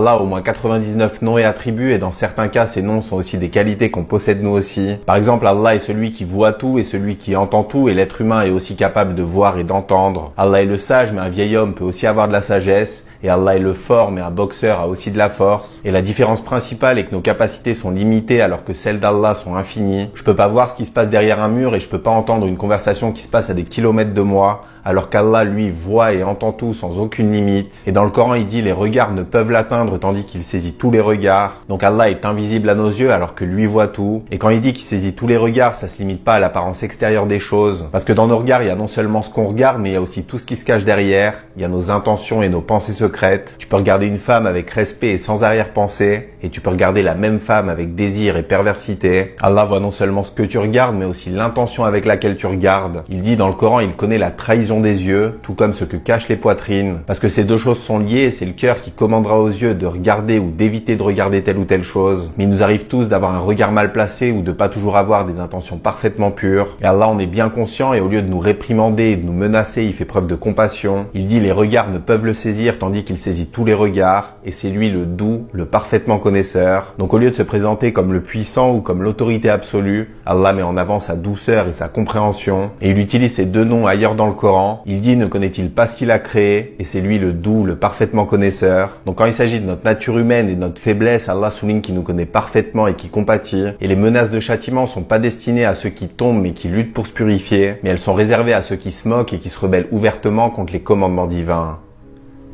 Allah a au moins 99 noms et attributs et dans certains cas ces noms sont aussi des qualités qu'on possède nous aussi. Par exemple, Allah est celui qui voit tout et celui qui entend tout et l'être humain est aussi capable de voir et d'entendre. Allah est le sage mais un vieil homme peut aussi avoir de la sagesse. Et Allah est le fort, mais un boxeur a aussi de la force. Et la différence principale est que nos capacités sont limitées alors que celles d'Allah sont infinies. Je peux pas voir ce qui se passe derrière un mur et je peux pas entendre une conversation qui se passe à des kilomètres de moi. Alors qu'Allah, lui, voit et entend tout sans aucune limite. Et dans le Coran, il dit les regards ne peuvent l'atteindre tandis qu'il saisit tous les regards. Donc Allah est invisible à nos yeux alors que lui voit tout. Et quand il dit qu'il saisit tous les regards, ça se limite pas à l'apparence extérieure des choses. Parce que dans nos regards, il y a non seulement ce qu'on regarde, mais il y a aussi tout ce qui se cache derrière. Il y a nos intentions et nos pensées secrètes. Tu peux regarder une femme avec respect et sans arrière-pensée. Et tu peux regarder la même femme avec désir et perversité. Allah voit non seulement ce que tu regardes, mais aussi l'intention avec laquelle tu regardes. Il dit dans le Coran, il connaît la trahison des yeux, tout comme ce que cachent les poitrines. Parce que ces deux choses sont liées et c'est le cœur qui commandera aux yeux de regarder ou d'éviter de regarder telle ou telle chose. Mais il nous arrive tous d'avoir un regard mal placé ou de pas toujours avoir des intentions parfaitement pures. Et Allah en est bien conscient et au lieu de nous réprimander et de nous menacer, il fait preuve de compassion. Il dit les regards ne peuvent le saisir tandis qu'il saisit tous les regards et c'est lui le doux, le parfaitement connaisseur. Donc au lieu de se présenter comme le puissant ou comme l'autorité absolue, Allah met en avant sa douceur et sa compréhension et il utilise ces deux noms ailleurs dans le Coran. Il dit ne connaît-il pas ce qu'il a créé et c'est lui le doux, le parfaitement connaisseur. Donc quand il s'agit de notre nature humaine et de notre faiblesse, Allah souligne qu'il nous connaît parfaitement et qui compatit. Et les menaces de châtiment sont pas destinées à ceux qui tombent mais qui luttent pour se purifier, mais elles sont réservées à ceux qui se moquent et qui se rebellent ouvertement contre les commandements divins.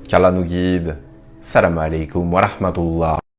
Qu'Allah nous guide. Salam alaikum wa rahmatullah.